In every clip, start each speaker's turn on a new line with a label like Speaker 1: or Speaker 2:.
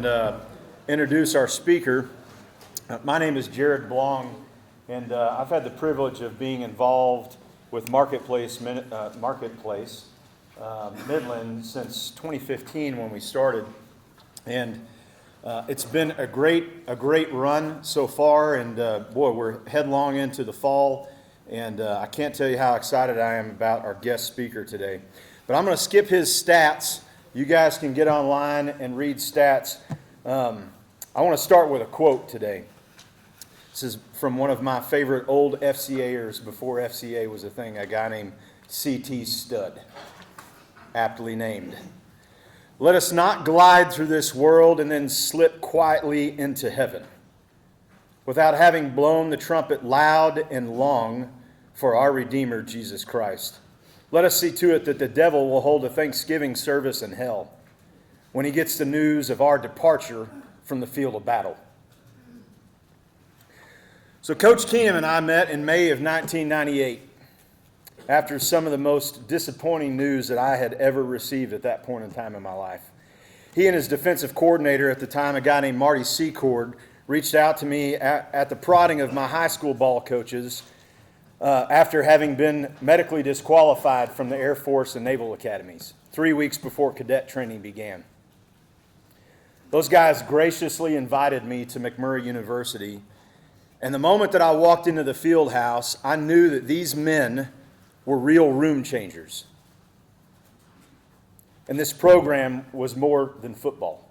Speaker 1: and introduce our speaker. My name is Jared Blong, and I've had the privilege of being involved with Marketplace Midland since 2015 when we started, and it's been a great run so far, and boy, we're headlong into the fall, and I can't tell you how excited I am about our guest speaker today. But I'm going to skip his stats. You guys can get online and read stats. I want to start with a quote today. This is from one of my favorite old FCA'ers before FCA was a thing, a guy named C.T. Studd, aptly named. Let us not glide through this world and then slip quietly into heaven without having blown the trumpet loud and long for our Redeemer, Jesus Christ. Let us see to it that the devil will hold a Thanksgiving service in hell when he gets the news of our departure from the field of battle. So Coach Keenum and I met in May of 1998 after some of the most disappointing news that I had ever received at that point in time in my life. He and his defensive coordinator at the time, a guy named Marty Secord, reached out to me at the prodding of my high school ball coaches after having been medically disqualified from the Air Force and Naval Academies 3 weeks before cadet training began. Those guys graciously invited me to McMurray University, and the moment that I walked into the field house, I knew that these men were real room changers. And this program was more than football.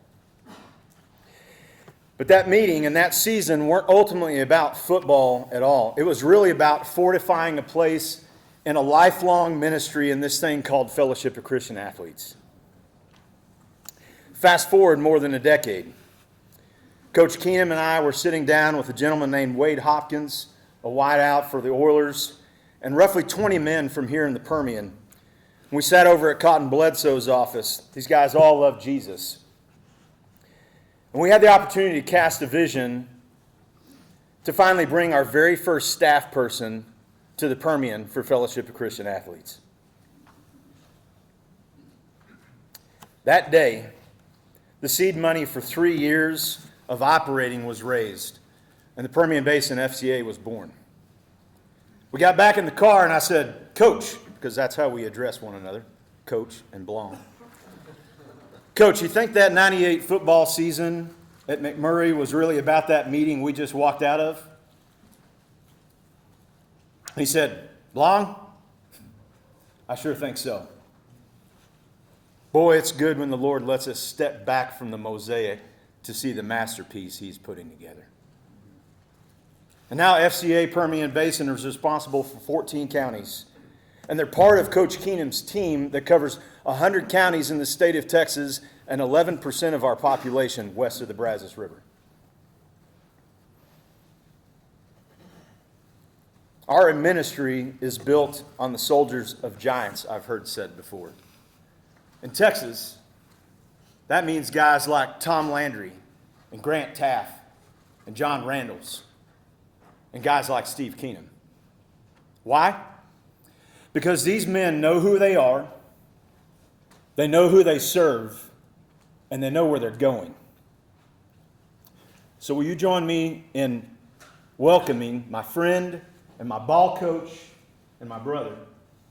Speaker 1: But that meeting and that season weren't ultimately about football at all. It was really about fortifying a place in a lifelong ministry in this thing called Fellowship of Christian Athletes. Fast forward more than a decade. Coach Keenum and I were sitting down with a gentleman named Wade Hopkins, a wideout for the Oilers, and roughly 20 men from here in the Permian. We sat over at Cotton Bledsoe's office. These guys all love Jesus. And we had the opportunity to cast a vision to finally bring our very first staff person to the Permian for Fellowship of Christian Athletes. That day, the seed money for 3 years of operating was raised, and the Permian Basin FCA was born. We got back in the car, and I said, Coach, because that's how we address one another, Coach and Blong. Coach, you think that 98 football season at McMurray was really about that meeting we just walked out of? He said, Blong, I sure think so. Boy, it's good when the Lord lets us step back from the mosaic to see the masterpiece he's putting together. And now FCA Permian Basin is responsible for 14 counties. And they're part of Coach Keenum's team that covers 100 counties in the state of Texas and 11% of our population west of the Brazos River. Our ministry is built on the shoulders of giants, I've heard said before. In Texas, that means guys like Tom Landry and Grant Taft and John Randalls and guys like Steve Keenum. Why? Because these men know who they are, they know who they serve, and they know where they're going. So will you join me in welcoming my friend and my ball coach and my brother,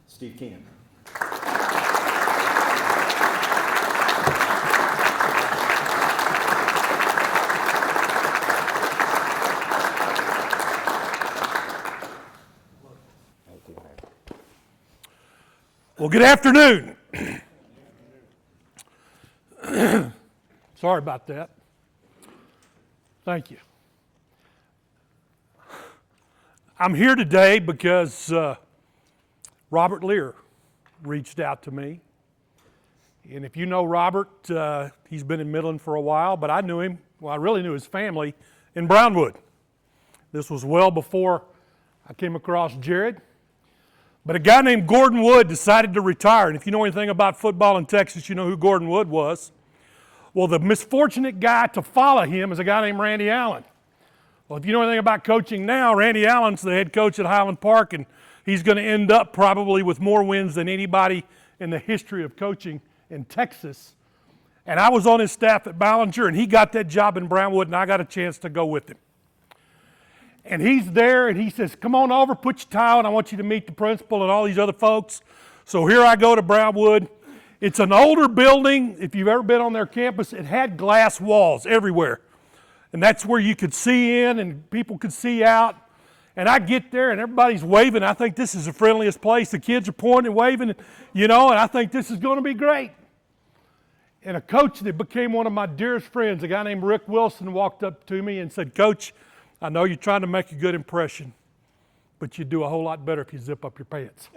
Speaker 1: Steve Keenum.
Speaker 2: Well, good afternoon. Sorry about that. Thank you. I'm here today because Robert Lear reached out to me. And if you know Robert, he's been in Midland for a while, but I knew him, well, I really knew his family in Brownwood. This was well before I came across Jared. But a guy named Gordon Wood decided to retire. And if you know anything about football in Texas, you know who Gordon Wood was. Well, the misfortunate guy to follow him is a guy named Randy Allen. Well, if you know anything about coaching now, Randy Allen's the head coach at Highland Park, and he's going to end up probably with more wins than anybody in the history of coaching in Texas. And I was on his staff at Ballinger, and he got that job in Brownwood, and I got a chance to go with him. And he's there, and he says, come on over, put your tie on. I want you to meet the principal and all these other folks. So here I go to Brownwood. It's an older building. If you've ever been on their campus, it had glass walls everywhere. And that's where you could see in and people could see out. And I get there, and everybody's waving. I think this is the friendliest place. The kids are pointing and waving, and I think this is going to be great. And a coach that became one of my dearest friends, a guy named Rick Wilson, walked up to me and said, Coach, I know you're trying to make a good impression, but you'd do a whole lot better if you zip up your pants.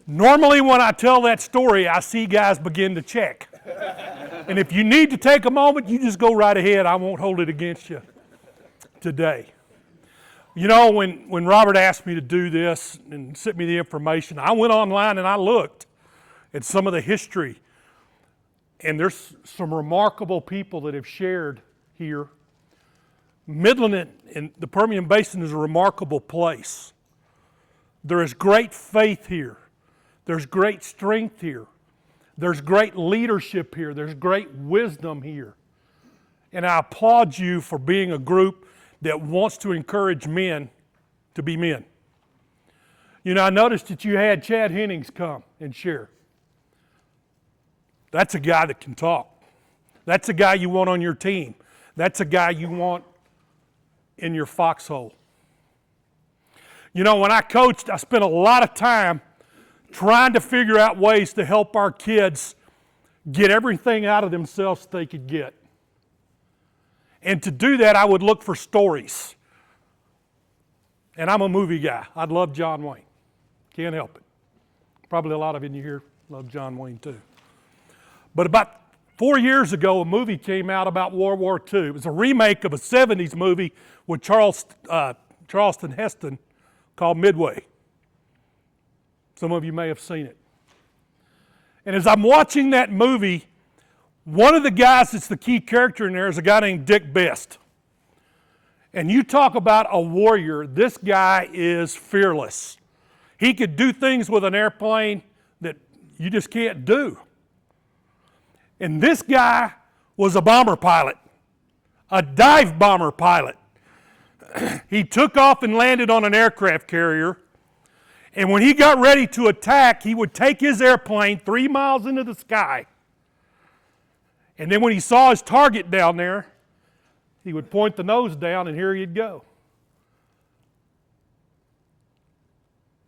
Speaker 2: Normally when I tell that story, I see guys begin to check. And if you need to take a moment, you just go right ahead. I won't hold it against you today. When Robert asked me to do this and sent me the information, I went online and I looked at some of the history. And there's some remarkable people that have shared here. Midland and the Permian Basin is a remarkable place. There is great faith here. There's great strength here. There's great leadership here. There's great wisdom here. And I applaud you for being a group that wants to encourage men to be men. I noticed that you had Chad Hennings come and share. That's a guy that can talk. That's a guy you want on your team. That's a guy you want in your foxhole. When I coached, I spent a lot of time trying to figure out ways to help our kids get everything out of themselves they could get. And to do that, I would look for stories. And I'm a movie guy. I love John Wayne. Can't help it. Probably a lot of you here love John Wayne too. But about 4 years ago, a movie came out about World War II. It was a remake of a 70s movie with Charleston Heston called Midway. Some of you may have seen it. And as I'm watching that movie, one of the guys that's the key character in there is a guy named Dick Best. And you talk about a warrior, this guy is fearless. He could do things with an airplane that you just can't do. And this guy was a bomber pilot, a dive bomber pilot. He took off and landed on an aircraft carrier. And when he got ready to attack, he would take his airplane 3 miles into the sky. And then when he saw his target down there, he would point the nose down and here he'd go.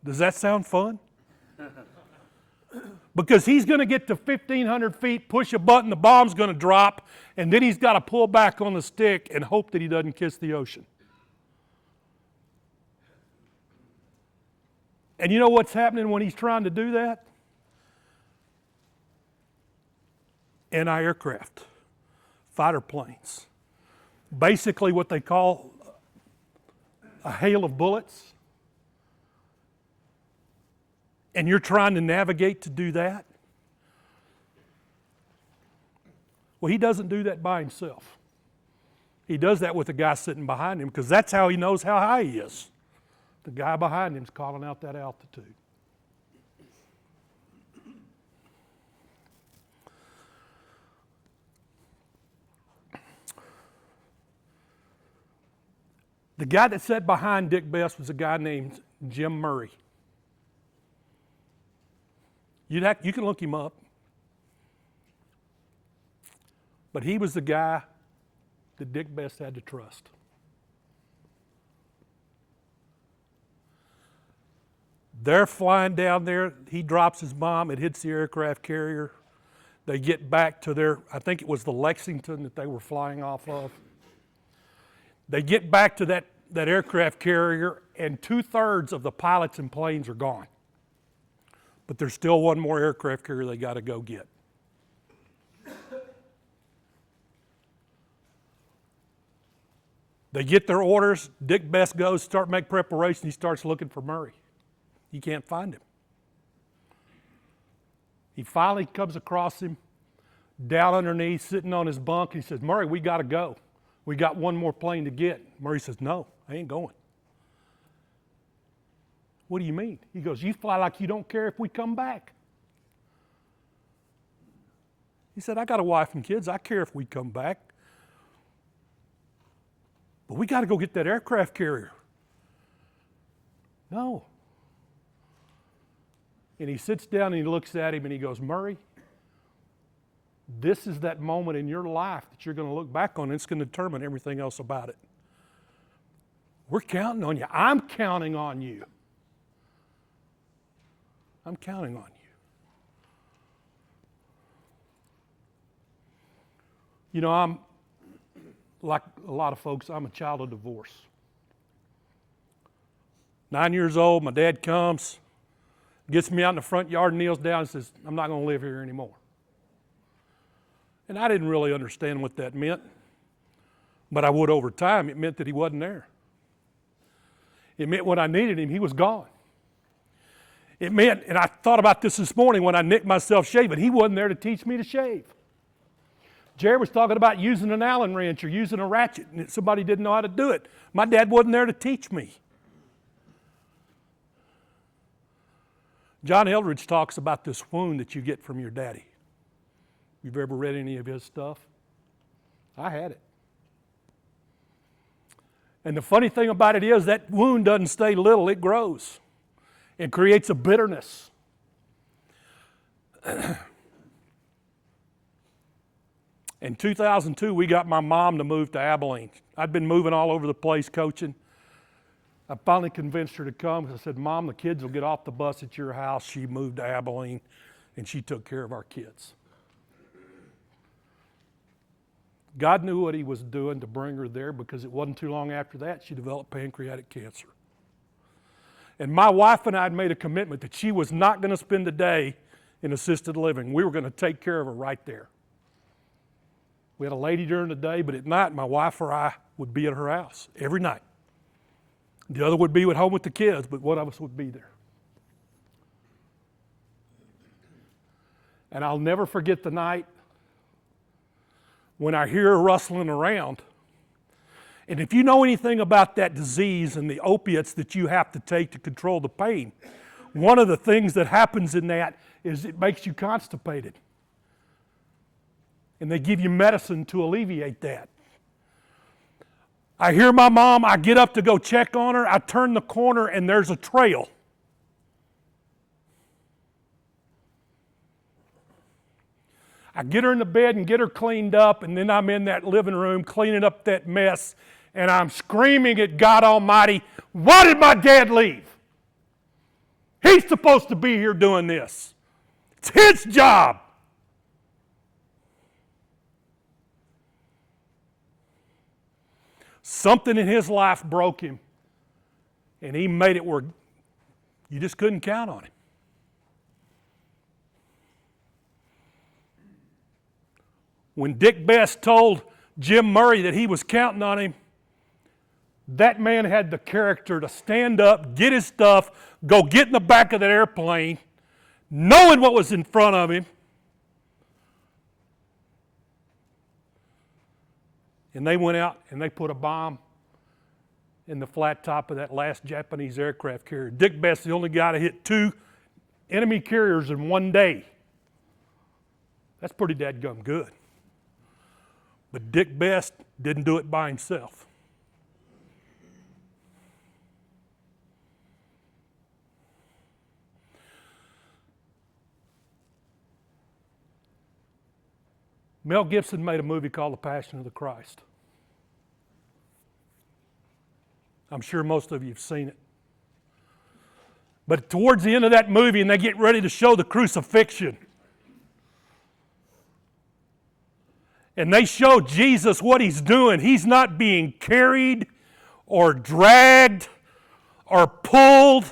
Speaker 2: Does that sound fun? Because he's going to get to 1,500 feet, push a button, the bomb's going to drop, and then he's got to pull back on the stick and hope that he doesn't kiss the ocean. And you know what's happening when he's trying to do that? Anti-aircraft, fighter planes. Basically what they call a hail of bullets. And you're trying to navigate to do that? Well, he doesn't do that by himself. He does that with the guy sitting behind him because that's how he knows how high he is. The guy behind him is calling out that altitude. The guy that sat behind Dick Best was a guy named Jim Murray. You can look him up. But he was the guy that Dick Best had to trust. They're flying down there. He drops his bomb. It hits the aircraft carrier. They get back to I think it was the Lexington that they were flying off of. They get back to that aircraft carrier, and 2/3 of the pilots and planes are gone. But there's still one more aircraft carrier they got to go get. They get their orders. Dick Best goes, start make preparation. He starts looking for Murray. He can't find him. He finally comes across him, down underneath, sitting on his bunk. He says, Murray, we got to go. We got one more plane to get. Murray says, no, I ain't going. What do you mean? He goes, you fly like you don't care if we come back. He said, I got a wife and kids. I care if we come back. But we got to go get that aircraft carrier. No. And he sits down and he looks at him and he goes, Murray, this is that moment in your life that you're going to look back on and it's going to determine everything else about it. We're counting on you. I'm counting on you. I'm counting on you. You know, I'm, like a lot of folks, I'm a child of divorce. 9 years old, my dad comes, gets me out in the front yard, kneels down and says, I'm not going to live here anymore. And I didn't really understand what that meant, but I would over time. It meant that he wasn't there. It meant when I needed him, he was gone. It meant, and I thought about this morning when I nicked myself shaving, he wasn't there to teach me to shave. Jerry was talking about using an Allen wrench or using a ratchet, and somebody didn't know how to do it. My dad wasn't there to teach me. John Eldridge talks about this wound that you get from your daddy. You've ever read any of his stuff? I had it. And the funny thing about it is that wound doesn't stay little, it grows and creates a bitterness. In 2002, we got my mom to move to Abilene. I'd been moving all over the place coaching. I finally convinced her to come. I said, Mom, the kids will get off the bus at your house. She moved to Abilene, and she took care of our kids. God knew what he was doing to bring her there because it wasn't too long after that she developed pancreatic cancer. And my wife and I had made a commitment that she was not going to spend a day in assisted living. We were going to take care of her right there. We had a lady during the day, but at night my wife or I would be at her house every night. The other would be at home with the kids, but one of us would be there. And I'll never forget the night when I hear her rustling around. And if you know anything about that disease and the opiates that you have to take to control the pain, one of the things that happens in that is it makes you constipated. And they give you medicine to alleviate that. I hear my mom, I get up to go check on her, I turn the corner and there's a trail. I get her in the bed and get her cleaned up, and then I'm in that living room cleaning up that mess, and I'm screaming at God Almighty, why did my dad leave? He's supposed to be here doing this. It's his job. Something in his life broke him, and he made it where you just couldn't count on him. When Dick Best told Jim Murray that he was counting on him, that man had the character to stand up, get his stuff, go get in the back of that airplane, knowing what was in front of him. And they went out and they put a bomb in the flat top of that last Japanese aircraft carrier. Dick Best, the only guy to hit 2 enemy carriers in one day. That's pretty dadgum good. But Dick Best didn't do it by himself. Mel Gibson made a movie called The Passion of the Christ. I'm sure most of you have seen it. But towards the end of that movie, and they get ready to show the crucifixion, and they show Jesus what he's doing. He's not being carried or dragged or pulled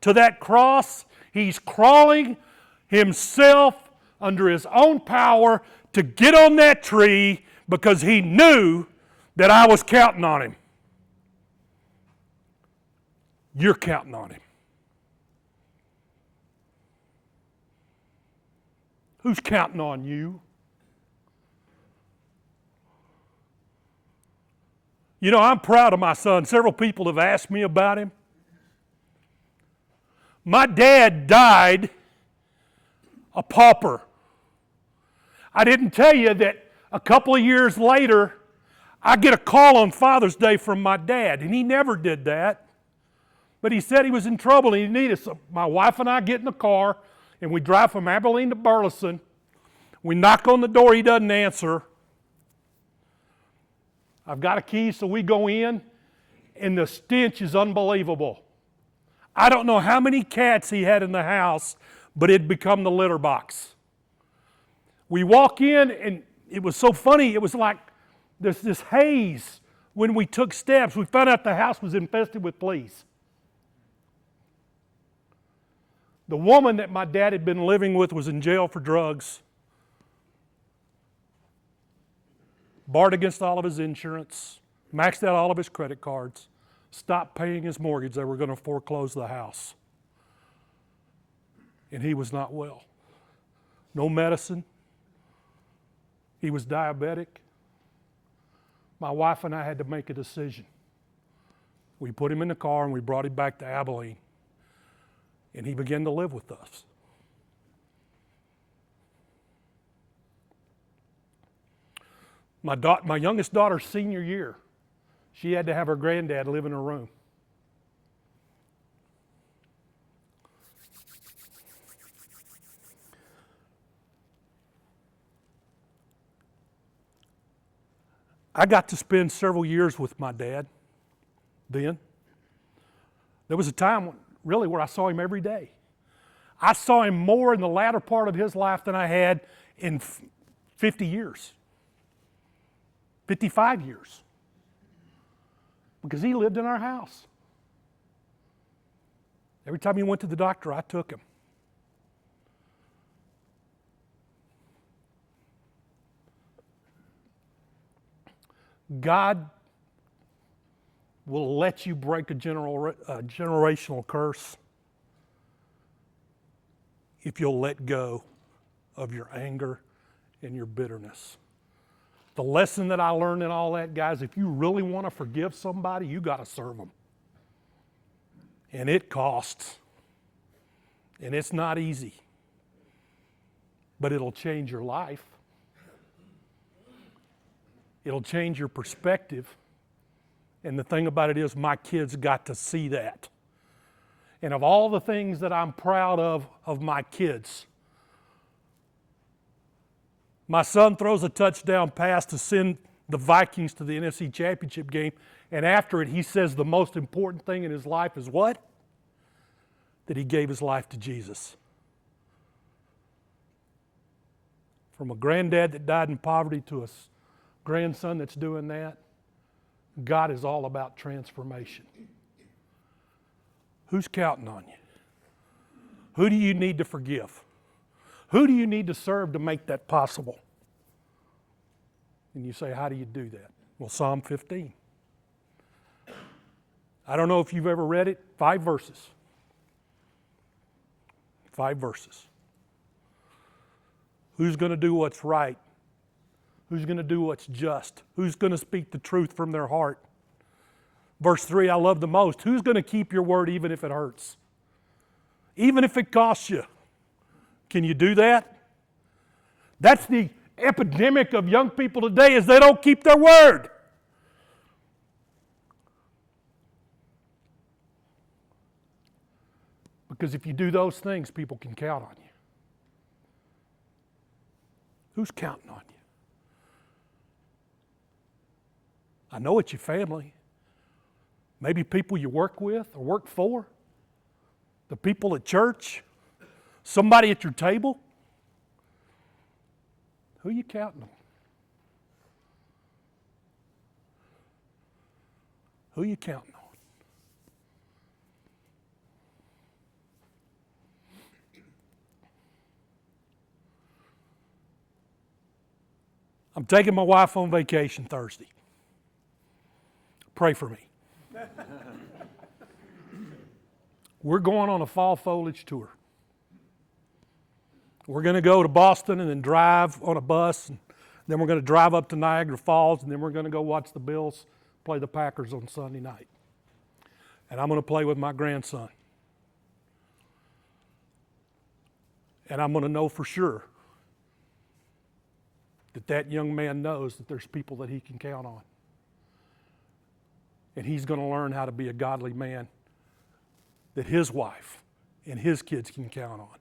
Speaker 2: to that cross. He's crawling himself under his own power to get on that tree because he knew that I was counting on him. You're counting on him. Who's counting on you? You know, I'm proud of my son. Several people have asked me about him. My dad died a pauper. I didn't tell you that a couple of years later, I get a call on Father's Day from my dad, and he never did that. But he said he was in trouble and he needed us. So my wife and I get in the car, and we drive from Abilene to Burleson. We knock on the door, he doesn't answer. I've got a key, so we go in, and the stench is unbelievable. I don't know how many cats he had in the house, but it had become the litter box. We walk in, and it was so funny. It was like there's this haze when we took steps. We found out the house was infested with fleas. The woman that my dad had been living with was in jail for drugs. Barred against all of his insurance, maxed out all of his credit cards, stopped paying his mortgage. They were going to foreclose the house. And he was not well. No medicine. He was diabetic. My wife and I had to make a decision. We put him in the car and we brought him back to Abilene. And he began to live with us. My youngest daughter's senior year, she had to have her granddad live in her room. I got to spend several years with my dad then. There was a time, really, where I saw him every day. I saw him more in the latter part of his life than I had in 50 years, 55 years, because he lived in our house. Every time he went to the doctor, I took him. God will let you break a generational curse if you'll let go of your anger and your bitterness. The lesson that I learned in all that, guys, if you really want to forgive somebody, you got to serve them. And it costs. And it's not easy. But it'll change your life. It'll change your perspective. And the thing about it is, my kids got to see that. And of all the things that I'm proud of my kids, my son throws a touchdown pass to send the Vikings to the NFC Championship game, and after it, he says the most important thing in his life is what? That he gave his life to Jesus. From a granddad that died in poverty to a grandson that's doing that, God is all about transformation. Who's counting on you? Who do you need to forgive? Who do you need to serve to make that possible? And you say, how do you do that? Well, Psalm 15. I don't know if you've ever read it. 5 verses. 5 verses. Who's going to do what's right? Who's going to do what's just? Who's going to speak the truth from their heart? Verse 3, I love the most. Who's going to keep your word even if it hurts? Even if it costs you? Can you do that? That's the epidemic of young people today, is they don't keep their word. Because if you do those things, people can count on you. Who's counting on you? I know it's your family. Maybe people you work with or work for. The people at church. Somebody at your table. Who are you counting on? Who are you counting on? I'm taking my wife on vacation Thursday. Pray for me. We're going on a fall foliage tour. We're going to go to Boston and then drive on a bus, and then we're going to drive up to Niagara Falls, and then we're going to go watch the Bills play the Packers on Sunday night. And I'm going to play with my grandson. And I'm going to know for sure that that young man knows that there's people that he can count on. And he's going to learn how to be a godly man that his wife and his kids can count on,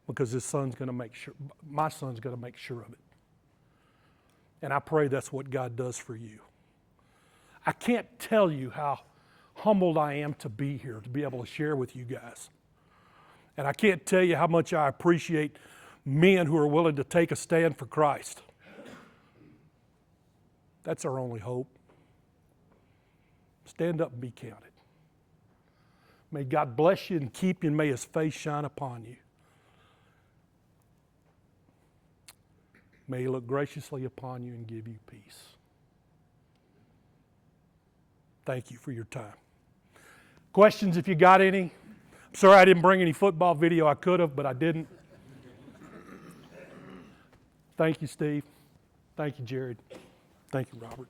Speaker 2: because his son's going to make sure, my son's going to make sure of it. And I pray that's what God does for you. I can't tell you how humbled I am to be here, to be able to share with you guys. And I can't tell you how much I appreciate men who are willing to take a stand for Christ. That's our only hope. Stand up and be counted. May God bless you and keep you, and may His face shine upon you. May He look graciously upon you and give you peace. Thank you for your time. Questions if you got any? I'm sorry I didn't bring any football video. I could have, but I didn't. Thank you, Steve. Thank you, Jared. Thank you, Robert.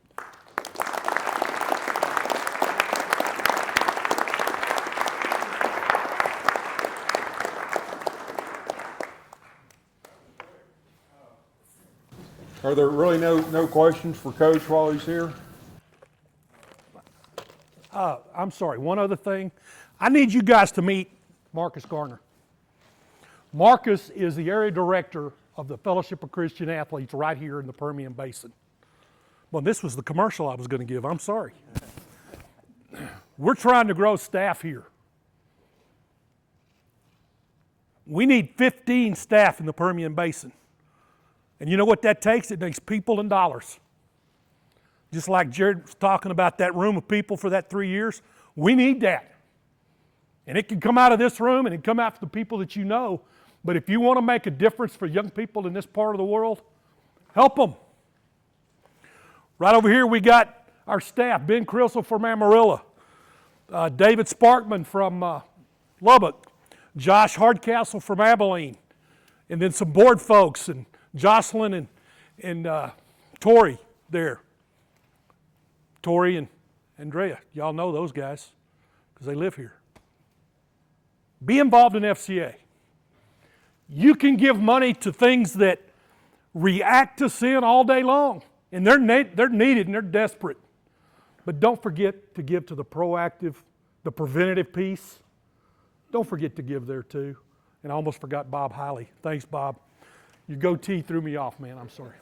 Speaker 3: Are there really no questions for Coach while he's here?
Speaker 2: I'm sorry, one other thing. I need you guys to meet Marcus Garner. Marcus is the area director of the Fellowship of Christian Athletes right here in the Permian Basin. Well, this was the commercial I was going to give. I'm sorry. We're trying to grow staff here. We need 15 staff in the Permian Basin. And you know what that takes? It takes people and dollars. Just like Jared was talking about that room of people for that 3 years, we need that. And it can come out of this room and it can come out from the people that you know. But if you want to make a difference for young people in this part of the world, help them. Right over here we got our staff, Ben Crisel from Amarillo, David Sparkman from Lubbock, Josh Hardcastle from Abilene, and then some board folks, and Jocelyn and Tori there. Tori and Andrea, y'all know those guys because they live here. Be involved in FCA. You can give money to things that react to sin all day long, and they're needed and they're desperate. But don't forget to give to the proactive, the preventative piece. Don't forget to give there too. And I almost forgot Bob Hiley. Thanks, Bob. Your goatee threw me off, man. I'm sorry.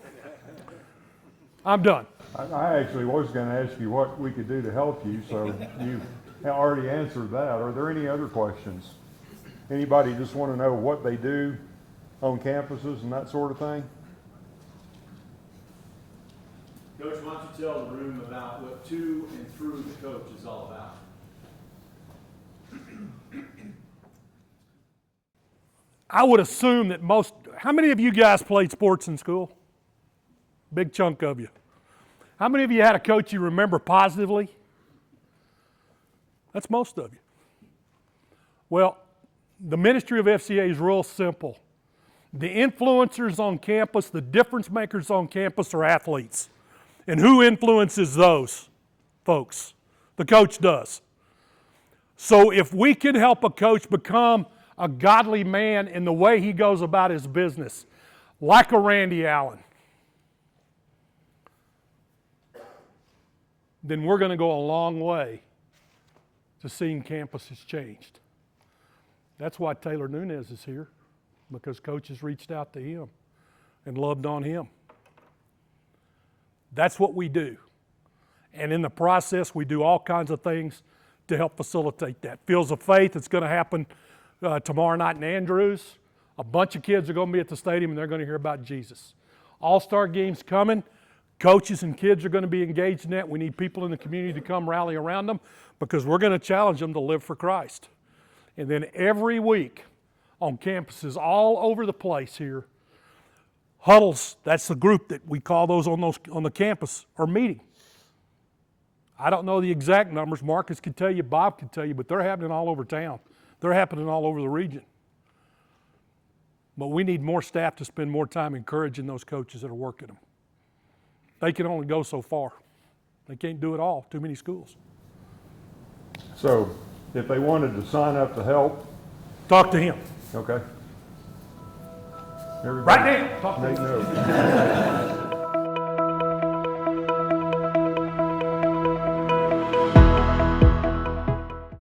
Speaker 2: I'm done.
Speaker 3: I actually was going to ask you what we could do to help you, so you already answered that. Are there any other questions? Anybody just want to know what they do on campuses and that sort of thing?
Speaker 1: Coach, why don't you tell the room about what to and through the coach is all about?
Speaker 2: I would assume that how many of you guys played sports in school? Big chunk of you. How many of you had a coach you remember positively? That's most of you. Well, the ministry of FCA is real simple. The influencers on campus, the difference makers on campus are athletes. And who influences those folks? The coach does. So if we can help a coach become a godly man in the way he goes about his business, like a Randy Allen, then we're going to go a long way to seeing campuses changed. That's why Taylor Nunez is here, because coaches reached out to him and loved on him. That's what we do. And in the process, we do all kinds of things to help facilitate that. Fields of Faith, it's going to happen tomorrow night in Andrews. A bunch of kids are going to be at the stadium and they're going to hear about Jesus. All-Star games coming. Coaches and kids are going to be engaged in that. We need people in the community to come rally around them because we're going to challenge them to live for Christ. And then every week on campuses all over the place here, huddles, that's the group that we call those on the campus, are meeting. I don't know the exact numbers. Marcus could tell you, Bob could tell you, but they're happening all over town. They're happening all over the region. But we need more staff to spend more time encouraging those coaches that are working them. They can only go so far. They can't do it all, too many schools.
Speaker 3: So if they wanted to sign up to help,
Speaker 2: Talk to him.
Speaker 3: okay. Everybody
Speaker 2: Right now. Talk to
Speaker 3: take
Speaker 2: me.
Speaker 3: notes.